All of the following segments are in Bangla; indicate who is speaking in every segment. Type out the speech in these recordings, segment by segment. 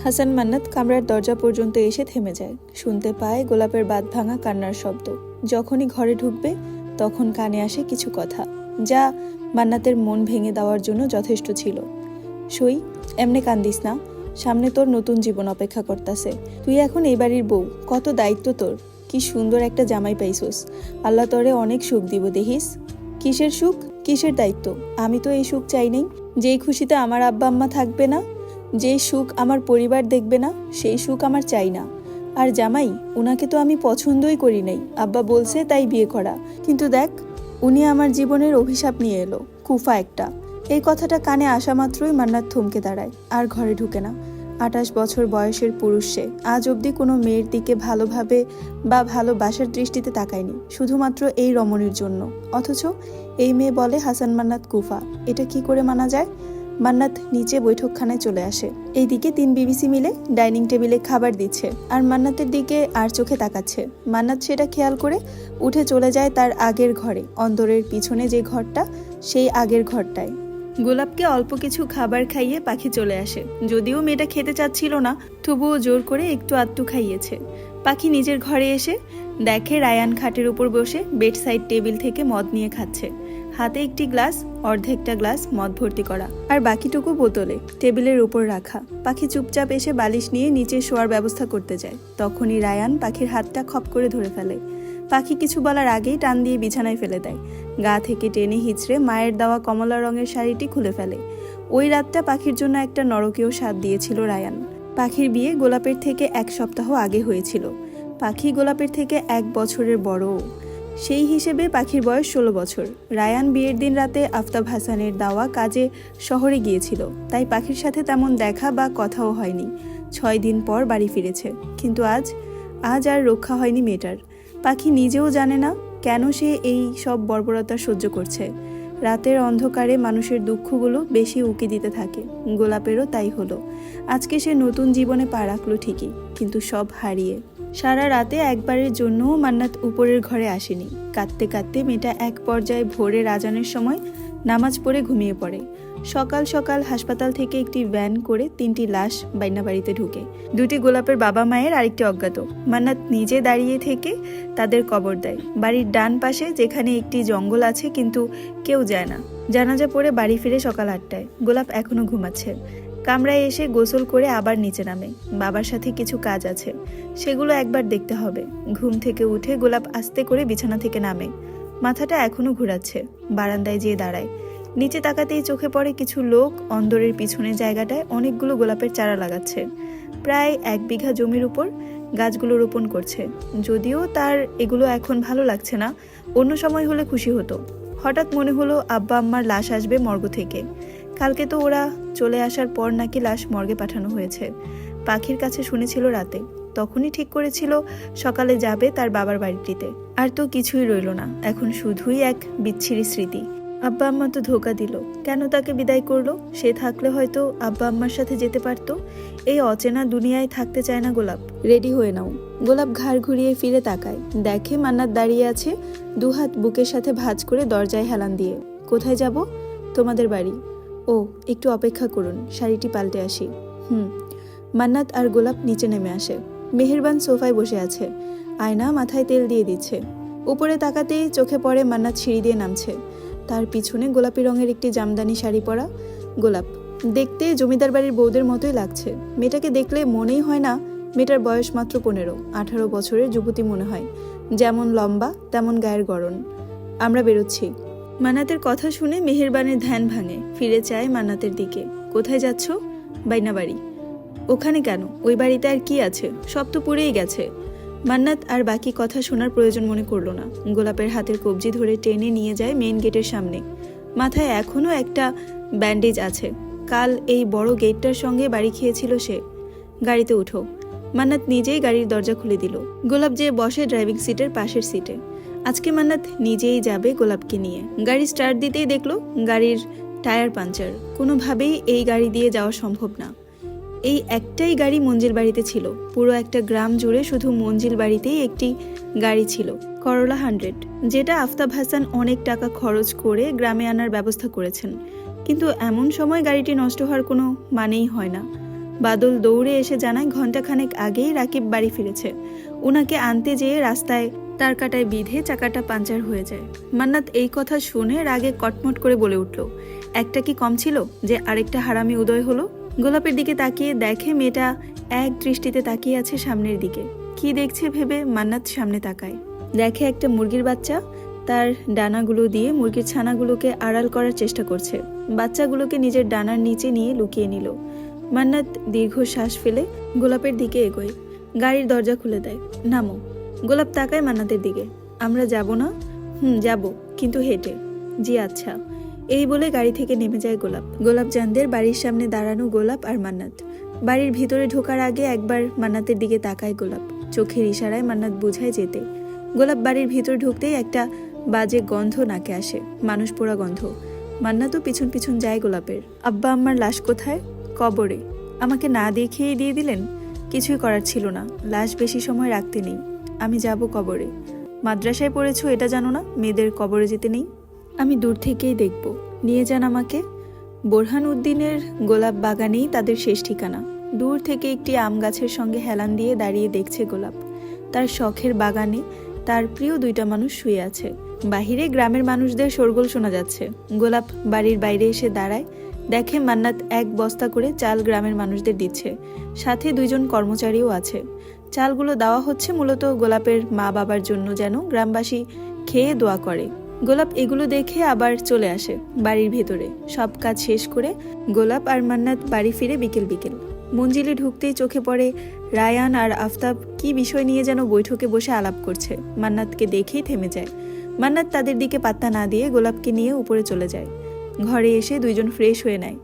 Speaker 1: হাসান মান্নাত কামরার দরজা পর্যন্ত এসে থেমে যায়। শুনতে পায় গোলাপের বাঁধ ভাঙা কান্নার শব্দ। যখনই ঘরে ঢুকবে তখন কানে আসে কিছু কথা, যা মান্নাতের মন ভেঙে দেওয়ার জন্য যথেষ্ট ছিল। সই, এমনে কান্দিস না, সামনে তোর নতুন জীবন অপেক্ষা করতেছে। তুই এখন এই বাড়ির বউ, কত দায়িত্ব তোর। কি সুন্দর একটা জামাই পাইছোস, আল্লাহ তোরে অনেক সুখ দিব দেখিস। কিসের সুখ, কিসের দায়িত্ব? আমি তো এই সুখ চাই নাই। যেই খুশিতে আমার আব্বা আম্মা থাকবে না, যেই সুখ আমার পরিবার দেখবে না, সেই সুখ আমার চাই না। আর জামাই, উনাকে তো আমি পছন্দই করি নাই, আব্বা বলছে তাই বিয়ে করা। কিন্তু দেখ, উনি আমার জীবনের অভিশাপ নিয়ে এলো, কুফা একটা। এই কথাটা কানে আসা মাত্রই মান্নাত থমকে দাঁড়ায়, আর ঘরে ঢুকে না। 28 বছর বয়সের পুরুষ সে, আজ অবধি কোনো মেয়ের দিকে ভালোভাবে বা ভালোবাসার দৃষ্টিতে তাকায়নি, শুধুমাত্র এই রমণীর জন্য। অথচ এই মেয়ে বলে হাসান মান্নাত কুফা। এটা কি করে মানা যায়? মান্নাত নিচে বৈঠকখানায় চলে আসে। এইদিকে 3 বিবিসি মিলে ডাইনিং টেবিলে খাবার দিচ্ছে, আর মান্নাতের দিকে আর চোখে তাকাচ্ছে। মান্নাত সেটা খেয়াল করে উঠে চলে যায় তার আগের ঘরে, অন্দরের পিছনে যে ঘরটা, সেই আগের ঘরটায়। গোলাপকে অল্প কিছু খাবার খাইয়ে পাখি চলে আসে। যদিও মেয়েটা খেতে চাচ্ছিল না, তবুও জোর করে একটু আধটু খাইয়েছে। পাখি নিজের ঘরে এসে দেখে রায়ান খাটের উপর বসে বেড সাইড টেবিল থেকে মদ নিয়ে খাচ্ছে। হাতে একটি গ্লাস, অর্ধেকটা গ্লাস মদ ভর্তি করা, আর বাকিটুকু বোতলে টেবিলের উপর রাখা। পাখি চুপচাপ এসে বালিশ নিয়ে নিচে শোয়ার ব্যবস্থা করতে যায়। তখনই রায়ান পাখির হাতটা খপ করে ধরে ফেলে। পাখি কিছু বলার আগেই টান দিয়ে বিছানায় ফেলে দেয়। গা থেকে টেনে হিচড়ে মায়ের দেওয়া কমলা রঙের শাড়িটি খুলে ফেলে। ওই রাতটা পাখির জন্য একটা নরকীয় স্বাদ দিয়েছিল রায়ান। পাখির বিয়ে গোলাপের থেকে 1 সপ্তাহ আগে হয়েছিল। পাখি গোলাপের থেকে 1 বছরের বড়। সেই হিসেবে পাখির বয়স 16 বছর। রায়ান বিয়ের দিন রাতে আফতাব হাসানের দেওয়া কাজে শহরে গিয়েছিল, তাই পাখির সাথে তেমন দেখা বা কথাও হয়নি। 6 দিন পর বাড়ি ফিরেছে, কিন্তু আজ আর রক্ষা হয়নি মেয়েটার। পাখি নিজেও জানে না কেন সে এই সব বর্বরতা সহ্য করছে। রাতের অন্ধকারে মানুষের দুঃখগুলো বেশি উকি দিতে থাকে। গোলাপেরও তাই হলো। আজকে সে নতুন জীবনে পা রাখলো ঠিকই, কিন্তু সব হারিয়ে। সারা রাতে একবারের জন্যও মান্নাত উপরের ঘরে আসেনি। কাঁদতে কাঁদতে মেয়েটা এক পর্যায়ে ভোরের আজানের সময় নামাজ পড়ে ঘুমিয়ে পড়ে। সকাল সকাল হাসপাতাল থেকে একটি ভ্যান করে 3টি লাশ বাইনা বাড়িতে ঢুকে। 2টি গোলাপের বাবা মায়ের, আরেকটি অজ্ঞাত। মান্নাত নিজে দাঁড়িয়ে থেকে তাদের কবর দেয়। বাড়ির ডান পাশে যেখানে একটি জঙ্গল আছে, কিন্তু কেউ যায় না। জানাজা পড়ে বাড়ি ফিরে সকাল 8টায়। গোলাপ এখনো ঘুমাচ্ছে। কামরায় এসে গোসল করে আবার নিচে নামে। বাবার সাথে কিছু কাজ আছে, সেগুলো একবার দেখতে হবে। ঘুম থেকে উঠে গোলাপ আস্তে করে বিছানা থেকে নামে। মাথাটা এখনো ঘুরাচ্ছে। বারান্দায় যেয়ে দাঁড়ায়। নিচে তাকাতেই চোখে পড়ে কিছু লোক অন্দরের পিছনের জায়গাটায় অনেকগুলো গোলাপের চারা লাগাচ্ছে। প্রায় 1 বিঘা জমির উপর গাছগুলো রোপণ করছে। যদিও তার এগুলো এখন ভালো লাগছে না, অন্য সময় হলে খুশি হতো। হঠাৎ মনে হলো আব্বা আম্মার লাশ আসবে মর্গ থেকে। কালকে তো ওরা চলে আসার পর নাকি লাশ মর্গে পাঠানো হয়েছে। পাখির কাছে শুনেছিল রাতে, তখনই ঠিক করেছিল সকালে যাবে তার বাবার বাড়িটিতে। আর তো কিছুই রইল না, এখন শুধুই এক বিচ্ছিরি স্মৃতি। আব্বা আম্মা তো ধোকা দিল, কেন তাকে বিদায় করলো? সে থাকলে হয়তো আব্বা আম্মার সাথে যেতে পারতো। এই অচেনা দুনিয়ায় থাকতে চায় না গোলাপ। রেডি হয়ে নাও। গোলাপ ঘাড় ঘুরিয়ে ফিরে তাকায়, দেখে মান্নাত দাঁড়িয়ে আছে, 2 হাত বুকের সাথে ভাঁজ করে দরজায় হেলান দিয়ে। কোথায় যাব? তোমাদের বাড়ি। ও, একটু অপেক্ষা করুন, শাড়িটি পাল্টে আসি। মান্নাত আর গোলাপ নিচে নেমে আসে। মেহেরবান সোফায় বসে আছে, আয়না মাথায় তেল দিয়ে দিচ্ছে। উপরে তাকাতেই চোখে পড়ে মান্নাত সিঁড়ি দিয়ে নামছে। তার পিছনে গোলাপি রঙের একটি জামদানি শাড়ি পরা গোলাপ। দেখতে জমিদার বাড়ির বউদের মতোই লাগছে। মেয়েটাকে দেখলে মনেই হয় না মেয়েটার বয়স মাত্র 15-18 বছরের যুবতী মনে হয়। যেমন লম্বা তেমন গায়ের গড়ন। আমরা বেরোচ্ছি। মান্নাতের কথা শুনে মেহেরবানের ধ্যান ভাঙে, ফিরে চায় মান্নাতের দিকে। কোথায় যাচ্ছ? বাইনা বাড়ি। ওখানে কেন? ওই বাড়িতে আর কি আছে? সব তো পুড়েই গেছে। মান্নাত আর বাকি কথা শোনার প্রয়োজন মনে করলো না। গোলাপের হাতের কবজি ধরে টেনে নিয়ে যায় মেইন গেটের সামনে। মাথায় এখনো একটা ব্যান্ডেজ আছে। কাল এই বড় গেটটার সঙ্গে বাড়ি খেয়েছিল সে। গাড়িতে উঠো। মান্নাত নিজেই গাড়ির দরজা খুলে দিল। গোলাপ যে বসে ড্রাইভিং সিটের পাশের সিটে। আজকে মান্নাত নিজেই যাবে গোলাপকে নিয়ে। গাড়ি স্টার্ট দিতেই দেখলো গাড়ির টায়ার পাঞ্চার। কোনোভাবেই এই গাড়ি দিয়ে যাওয়া সম্ভব না। এই একটাই গাড়ি মঞ্জিল বাড়িতে ছিল। পুরো একটা গ্রাম জুড়ে শুধু মঞ্জিল বাড়িতেই একটি গাড়ি ছিল, করলা 100, যেটা আফতাব হাসান অনেক টাকা খরচ করে গ্রামে আনার ব্যবস্থা করেছেন। কিন্তু এমন সময় গাড়িটি নষ্ট হওয়ার কোনো মানেই হয় না। বাদল দৌড়ে এসে জানায় ঘন্টাখানেক আগেই রাকিব বাড়ি ফিরেছে। উনাকে আনতে যেয়ে রাস্তায় তার কাটায় বিঁধে চাকাটা পাঞ্চার হয়ে যায়। মান্নাত এই কথা শুনে রাগে কটমট করে বলে উঠল, একটা কি কম ছিল যে আরেকটা হারামি উদয় হলো? গোলাপের দিকে তাকিয়ে দেখে মেয়েটা এক দৃষ্টিতে তাকিয়ে আছে সামনের দিকে। কি দেখছে ভেবে মান্নাত সামনে তাকায়, দেখে একটা মুরগির বাচ্চা তার ডানাগুলো দিয়ে মুরগির ছানাগুলোকে আড়াল করার চেষ্টা করছে। বাচ্চাগুলোকে নিজের ডানার নিচে নিয়ে লুকিয়ে নিল। মান্নাত দীর্ঘ শ্বাস ফেলে গোলাপের দিকে এগোয়, গাড়ির দরজা খুলে দেয়। নামো। গোলাপ তাকায় মান্নাতের দিকে। আমরা যাব না? যাব, কিন্তু হেঁটে। জি আচ্ছা। এই বলে গাড়ি থেকে নেমে যায় গোলাপ। গোলাপ জানদের বাড়ির সামনে দাঁড়ানো গোলাপ আর মান্নাত। বাড়ির ভিতরে ঢোকার আগে একবার মান্নাতের দিকে তাকায় গোলাপ। চোখের ইশারায় মান্নাত বুঝায় যেতে। গোলাপ বাড়ির ভিতর ঢুকতেই একটা বাজে গন্ধ নাকে আসে, মানুষ পোড়া গন্ধ। মান্নাতও পিছন পিছন যায় গোলাপের। আব্বা আম্মার লাশ কোথায়? কবরে। আমাকে না দেখিয়েই দিয়ে দিলেন? কিছুই করার ছিল না, লাশ বেশি সময় রাখতে নেই। আমি যাব কবরে। মাদ্রাসায় পড়েছো এটা জানো না, মেয়েদের কবরে যেতে নেই? আমি দূর থেকেই দেখব, নিয়ে যান আমাকে। বোরহান উদ্দিনের গোলাপ বাগানেই তাদের শেষ ঠিকানা। দূর থেকে একটি আম গাছের সঙ্গে হেলান দিয়ে দাঁড়িয়ে দেখছে গোলাপ। তার শখের বাগানে তার প্রিয় দুইটা মানুষ শুয়ে আছে। বাহিরে গ্রামের মানুষদের শোরগোল শোনা যাচ্ছে। গোলাপ বাড়ির বাইরে এসে দাঁড়ায়, দেখে মান্নাত এক বস্তা করে চাল গ্রামের মানুষদের দিচ্ছে, সাথে দুইজন কর্মচারীও আছে। চালগুলো দেওয়া হচ্ছে মূলত গোলাপের মা বাবার জন্য, যেন গ্রামবাসী খেয়ে দোয়া করে। গোলাপ এগুলো দেখে আবার চলে আসে বাড়ির ভেতরে। সব কাজ শেষ করে গোলাপ আর মান্নাত বাড়ি ফিরে বিকেল বিকেল। মঞ্জিলে ঢুকতেই চোখে পড়ে রায়ান আর আফতাব কি বিষয় নিয়ে যেন বৈঠকে বসে আলাপ করছে। মান্নাতকে দেখেই থেমে যায়। মান্নাত তাদের দিকে পাত্তা না দিয়ে গোলাপকে নিয়ে উপরে চলে যায়। ঘরে এসে দুইজন ফ্রেশ হয়ে নেয়।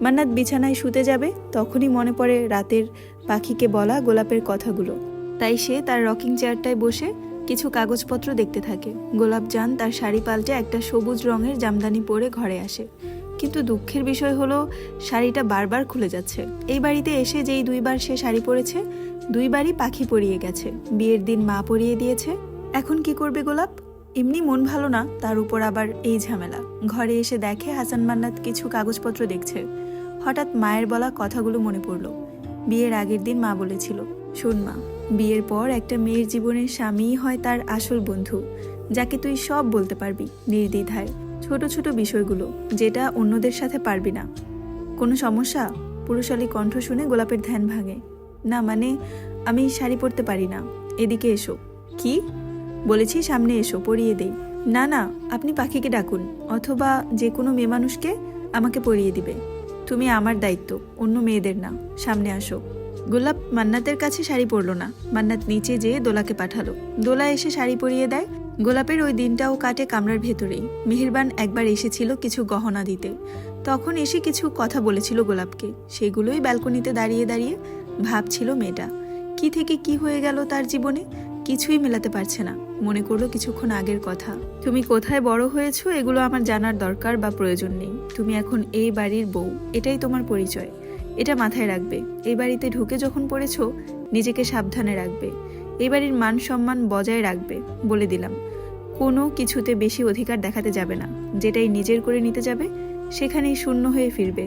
Speaker 1: মান্নাত বিছানায় শুতে যাবে, তখনই মনে পড়ে রাতের পাখিকে বলা গোলাপের কথাগুলো। তাই সে তার রকিং চেয়ারটায় বসে কিছু কাগজপত্র দেখতে থাকে। গোলাপ জান তার শাড়ি পাল্টে একটা সবুজ রঙের জামদানি পরে ঘরে আসে, কিন্তু দুঃখের বিষয় হলো শাড়িটা বারবার খুলে যাচ্ছে। এই বাড়িতে এসে যেই দুইবার সে শাড়ি পরেছে, দুইবারই পাখি পরিয়ে গেছে। বিয়ের দিন মা পরিয়ে দিয়েছে। এখন কি করবে গোলাপ? এমনি মন ভালো না, তার উপর আবার এই ঝামেলা। ঘরে এসে দেখে হাসান মান্নাত কিছু কাগজপত্র দেখছে। হঠাৎ মায়ের বলা কথাগুলো মনে পড়ল। বিয়ের আগের দিন মা বলেছিল, শোন মা, বিয়ের পর একটা মেয়ের জীবনের স্বামীই হয় তার আসল বন্ধু, যাকে তুই সব বলতে পারবি নির্দ্বিধায়, ছোট ছোট বিষয়গুলো, যেটা অন্যদের সাথে পারবি না। কোনো সমস্যা? পুরুষালী কণ্ঠ শুনে গোলাপের ধ্যান ভাঙে। না মানে, আমি শাড়ি পরতে পারি না। এদিকে এসো। কি বলেছি? সামনে এসো, পরিয়ে দেই। না না, আপনি পাখিকে ডাকুন, অথবা যে কোনো মেয়ে মানুষকে আমাকে পরিয়ে দিবে। তুমি আমার দায়িত্ব, অন্য মেয়েদের না। সামনে আসো। গোলাপ মান্নাতের কাছে শাড়ি পরলো না। মান্নাত নিচে যেয়ে দোলাকে পাঠালো। দোলা এসে শাড়ি পরিয়ে দেয়। গোলাপের ওই দিনটাও কাটে কামরার ভেতরেই। মেহেরবান একবার এসেছিল কিছু গহনা দিতে, তখন এসে কিছু কথা বলেছিল গোলাপকে। সেগুলোই ব্যালকনিতে দাঁড়িয়ে দাঁড়িয়ে ভাবছিল মেয়েটা। কি থেকে কি হয়ে গেল তার জীবনে, কিছুই মেলাতে পারছে না। মনে করলো কিছুক্ষণ আগের কথা। তুমি কোথায় বড় হয়েছো এগুলো আমার জানার দরকার বা প্রয়োজন নেই। তুমি এখন এই বাড়ির বউ, এটাই তোমার পরিচয়। এটা মাথায় রাখবে। এই বাড়িতে ঢুকে যখন পড়েছো, নিজেকে সাবধানে রাখবে। এই বাড়ির মান সম্মান বজায় রাখবে, বলে দিলাম। কোনো কিছুতে বেশি অধিকার দেখাতে যাবে না। যেটাই নিজের করে নিতে যাবে, সেখানেই শূন্য হয়ে ফিরবে।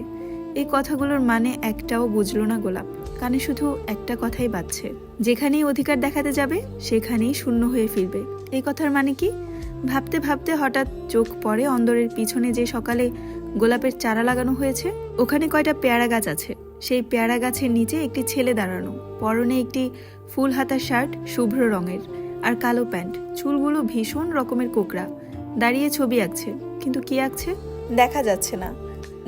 Speaker 1: এই কথাগুলোর মানে একটাও বুঝলো না গোলাপ। কানে শুধু একটা কথাই বাজছে, যেখানেই অধিকার দেখাতে যাবে সেখানেই শূন্য হয়ে ফিরবে। এই কথার মানে কি? ভাবতে ভাবতে হঠাৎ চোখ পড়ে অন্দরের পিছনে যে সকালে গোলাপের চারা লাগানো হয়েছে, ওখানে কয়টা পেয়ারা গাছ আছে। সেই পেয়ারা গাছের নিচে একটি ছেলে দাঁড়ানো, পরনে একটি ফুল হাতা শার্ট শুভ্র রঙের আর কালো প্যান্ট, চুলগুলো ভীষণ রকমের কোকড়া। দাঁড়িয়ে ছবি আঁকছে, কিন্তু কি আঁকছে দেখা যাচ্ছে না।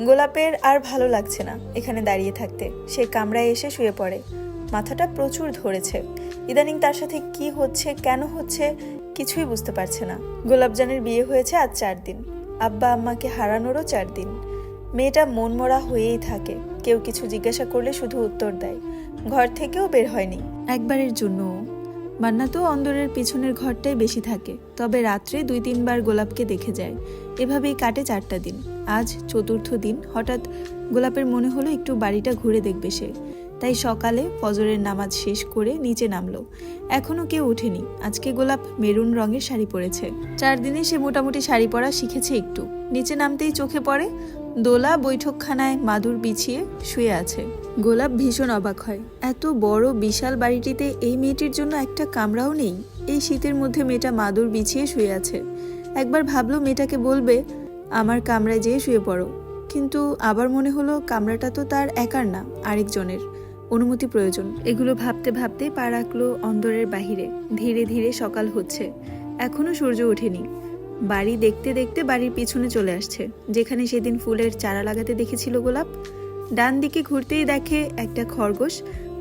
Speaker 1: গোলাপের আর ভালো লাগছে না এখানে দাঁড়িয়ে থাকতে। সে কামরায় এসে শুয়ে পড়ে। মাথাটা প্রচুর ধরেছে। ইদানিং তার সাথে কি হচ্ছে, কেন হচ্ছে, কিছুই বুঝতে পারছে না। গোলাপজানের বিয়ে হয়েছে আজ 4 দিন। আব্বা আম্মাকে হারানোরও 4 দিন। মেয়েটা মনমরা হয়েই থাকে। কেউ কিছু জিজ্ঞাসা করলে শুধু উত্তর দেয়। ঘর থেকেও বের হয়নি একবারের জন্য। মান্নাতও অন্দরের পিছনের ঘরটাই বেশি থাকে, তবে রাত্রে 2-3 বার গোলাপকে দেখে যায়। এভাবেই কাটে 4টা দিন। আজ 4র্থ দিন। হঠাৎ গোলাপের মনে হলো একটু বাড়িটা ঘুরে দেখবে সে। তাই সকালে ফজরের নামাজ শেষ করে নিচে নামলো। এখনো কেউ ওঠেনি। আজকে গোলাপ মেরুন রঙের শাড়ি পরেছে। 4 দিনে সে মোটামুটি শাড়ি পরা শিখেছে একটু। নিচে নামতেই চোখে পড়ে দোলা বৈঠকখানায় মাদুর বিছিয়ে শুয়ে আছে। গোলাপ ভীষণ অবাক হয়। এত বড় বিশাল বাড়িটিতে এই মেয়েটির জন্য একটা কামরাও নেই। এই শীতের মধ্যে মেয়েটা মাদুর বিছিয়ে শুয়ে আছে। একবার ভাবলো মেয়েটাকে বলবে আমার কামরায় যেয়ে শুয়ে পড়ো, কিন্তু আবার মনে হলো কামরাটা তো তার একার না, আরেকজনের অনুমতি প্রয়োজন। এগুলো ভাবতে ভাবতে পা রাখলো অন্দরের বাহিরে। ধীরে ধীরে সকাল হচ্ছে, এখনো সূর্য ওঠেনি। বাড়ি দেখতে দেখতে বাড়ির পিছনে চলে আসছে, যেখানে সেদিন ফুলের চারা লাগাতে দেখেছিল গোলাপ। ডান দিকে ঘুরতেই দেখে একটা খরগোশ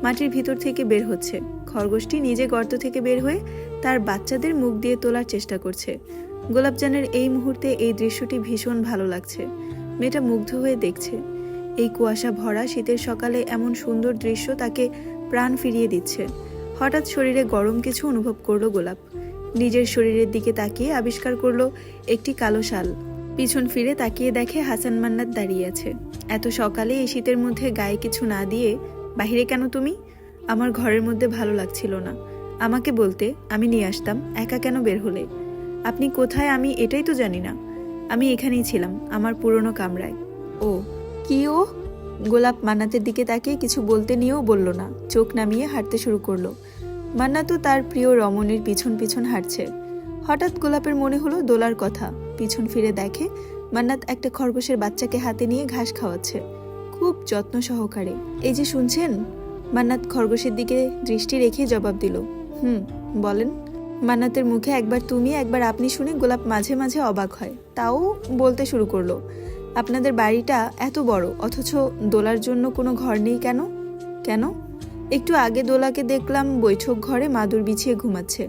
Speaker 1: মাটির ভিতর থেকে বের হচ্ছে। খরগোশটি নিজে গর্ত থেকে বের হয়ে তার বাচ্চাদের মুখ দিয়ে তোলার চেষ্টা করছে। গোলাপজানের এই মুহূর্তে এই দৃশ্যটি ভীষণ ভালো লাগছে। মেয়েটা মুগ্ধ হয়ে দেখছে। এই কুয়াশা ভরা শীতের সকালে এমন সুন্দর দৃশ্য তাকে প্রাণ ফিরিয়ে দিচ্ছে। হঠাৎ শরীরে গরম কিছু অনুভব করলো গোলাপ। নিজের শরীরের দিকে তাকিয়ে আবিষ্কার করলো একটি কালো শাল। পিছন ফিরে তাকিয়ে দেখে হাসান মান্নাত দাঁড়িয়ে আছে। এত সকালে এই শীতের মধ্যে গায়ে কিছু না দিয়ে বাহিরে কেন তুমি? আমার ঘরের মধ্যে ভালো লাগছিল না, আমাকে বলতে আমি নিয়ে আসতাম। একা কেন বের হলে? আপনি কোথায় আমি এটাই তো জানি না। আমি এখানেই ছিলাম, আমার পুরনো কামরায়। ও কি? ও গোলাপ মান্নাতের দিকে তাকিয়ে কিছু বলতে নিয়েও বলল না, চোখ নামিয়ে হাঁটতে শুরু করলো। মান্নাতও তার প্রিয় রমণীর পিছন পিছন হাঁটছে। হঠাৎ গোলাপের মনে হলো দোলার কথা। পিছন ফিরে দেখে মান্নাত একটা খরগোশের বাচ্চাকে হাতে নিয়ে ঘাস খাওয়াচ্ছে, খুব যত্ন সহকারে। এই যে শুনছেন? মান্নাত খরগোশের দিকে দৃষ্টি রেখে জবাব দিল, বলেন। মান্নাতের মুখে একবার তুমি একবার আপনি শুনে গোলাপ মাঝে মাঝে অবাক হয়, তাও বলতে শুরু করলো, আপনাদের বাড়িটা এত বড়, অথচ দোলার জন্য কোনো ঘর নেই কেন? কেন? একটু আগে দোলাকে দেখলাম বৈঠক ঘরে মাদুর বিছিয়ে ঘুমাচ্ছে।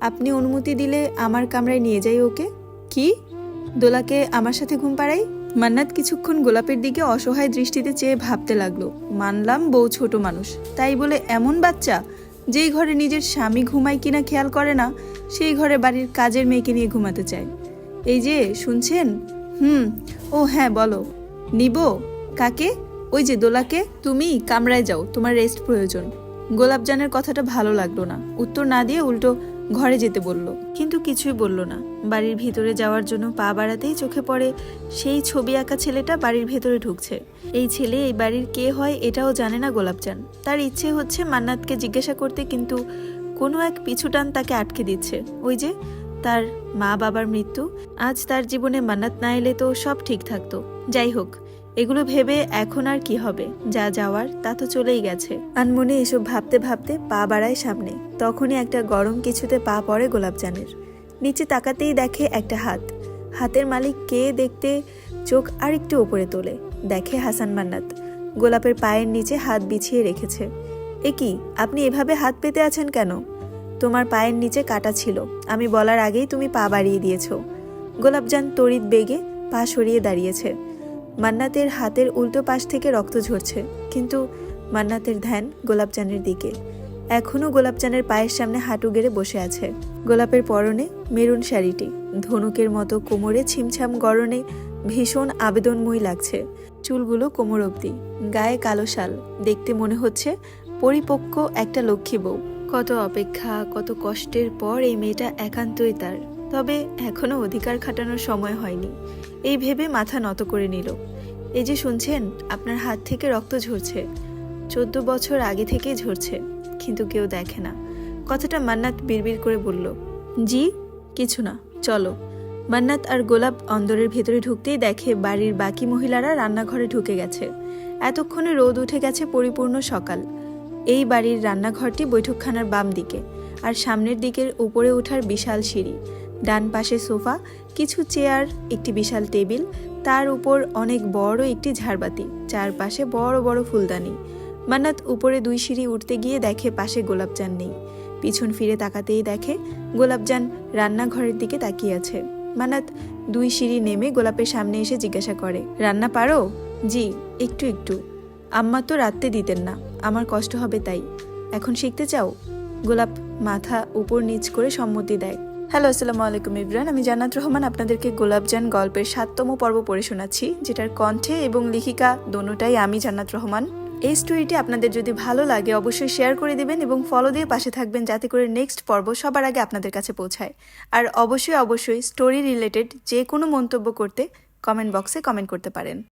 Speaker 1: আপনি অনুমতি দিলে আমার কামরায় নিয়ে যাই ওকে। কি? দোলাকে আমার সাথে ঘুম পাড়াই? মান্নাত কিছুক্ষণ গোলাপের দিকে অসহায় দৃষ্টিতে চেয়ে ভাবতে লাগলো। মানলাম বউ ছোট মানুষ, তাই বলে এমন বাচ্চা যেই ঘরে নিজের স্বামী ঘুমায় কিনা খেয়াল করে না, সেই ঘরে বাড়ির কাজের মেয়েকে নিয়ে ঘুমাতে চায়। এই যে শুনছেন? ও হ্যাঁ বলো। নিব? কাকে? ওই যে দোলাকে। তুমি কামরায় যাও, তোমার রেস্ট প্রয়োজন। গোলাপজানের কথাটা ভালো লাগলো না, উত্তর না দিয়ে উল্টো ঘরে যেতে বলল, কিন্তু কিছুই বলল না। বাড়ির ভিতরে যাওয়ার জন্য পা বাড়াতেই চোখে পড়ে সেই ছবি আঁকা ছেলেটা বাড়ির ভেতরে ঢুকছে। এই ছেলে এই বাড়ির কে হয় এটাও জানে না গোলাপজান। তার ইচ্ছে হচ্ছে মান্নাতকে জিজ্ঞাসা করতে, কিন্তু কোনো এক পিছুটান তাকে আটকে দিচ্ছে। ওই যে তার মা বাবার মৃত্যু। আজ তার জীবনে মান্নাত না এলে তো সব ঠিক থাকতো। যাই হোক, এগুলো ভেবে এখন আর কি হবে? যা যাওয়ার তা তো চলেই গেছে। আনমনে এসব ভাবতে ভাবতে পা বাড়ায় সামনে। তখনই একটা গরম কিছুতে পা পড়ে গোলাপজানের। নিচে তাকাতেই দেখে একটা হাত। হাতের মালিক কে দেখতে চোখ আরেকটু উপরে তোলে, দেখে হাসান মান্নাত গোলাপের পায়ের নিচে হাত বিছিয়ে রেখেছে। এ কি, আপনি এভাবে হাত পেতে আছেন কেন? তোমার পায়ের নিচে কাটা ছিল, আমি বলার আগেই তুমি পা বাড়িয়ে দিয়েছ। গোলাপজান তড়িৎ বেগে পা সরিয়ে দাঁড়িয়েছে। মান্নাতের হাতের উল্টো পাশ থেকে রক্ত ঝরছে, কিন্তু মান্নাতের ধ্যান গোলাপজানের দিকে। এখনও গোলাপজানের পায়ের সামনে হাঁটু গেড়ে বসে আছে। গোলাপের পরনে মেরুন শাড়িটি ধনুকের মতো কোমরে ছিমছাম গড়নে ভীষণ আবেদনময়ী লাগছে। চুলগুলো কোমর অবধি, গায়ে কালো শাল, দেখতে মনে হচ্ছে পরিপক্ক একটা লক্ষ্মী বউ। কত অপেক্ষা, কত কষ্টের পর এই মেয়েটা একান্তই তার। তবে এখনো অধিকার খাটানোর সময় হয়নি, এই ভেবে মাথা নত করে নিল। এই যে শুনছেন, আপনার হাত থেকে রক্ত ঝরছে। 14 বছর আগে থেকেই ঝরছে, কিন্তু কেউ দেখে না। কথাটা মান্নাত বিড়বিড় করে বলল, জি কিছু না, চলো। মান্নাত আর গোলাপ অন্দরের ভেতরে ঢুকতেই দেখে বাড়ির বাকি মহিলারা রান্নাঘরে ঢুকে গেছে। এতক্ষণে রোদ উঠে গেছে, পরিপূর্ণ সকাল। এই বাড়ির রান্নাঘরটি বৈঠকখানার বাম দিকে, আর সামনের দিকের উপরে ওঠার বিশাল সিঁড়ি। ডান পাশে সোফা, কিছু চেয়ার, একটি বিশাল টেবিল, তার উপর অনেক বড় একটি ঝাড়বাতি, চারপাশে বড় বড় ফুলদানি। মান্নাত উপরে 2 সিঁড়ি উঠতে গিয়ে দেখে পাশে গোলাপজান নেই। পিছন ফিরে তাকাতেই দেখে গোলাপজান রান্নাঘরের দিকে তাকিয়ে আছে। মান্নাত 2 সিঁড়ি নেমে গোলাপের সামনে এসে জিজ্ঞাসা করে, রান্না পারো? জি, একটু একটু। আম্মা তো রাঁধতে দিতেন না, আমার কষ্ট হবে তাই। এখন শিখতে চাও? গোলাপ মাথা উপর নিচ করে সম্মতি দেয়। হ্যালো, আসসালামু আলাইকুম ইব্রান, আমি জান্নাত রহমান আপনাদেরকে গোলাপজান গল্পের 7তম পর্ব পড়ে শোনাচ্ছি, যেটার কণ্ঠে এবং লেখিকা দোনোটাই আমি, জান্নাত রহমান। এই স্টোরিটি আপনাদের যদি ভালো লাগে অবশ্যই শেয়ার করে দিবেন এবং ফলো দিয়ে পাশে থাকবেন, যাতে করে নেক্সট পর্ব সবার আগে আপনাদের কাছে পৌঁছায়। আর অবশ্যই স্টোরি রিলেটেড যে কোনো মন্তব্য করতে কমেন্ট বক্সে কমেন্ট করতে পারেন।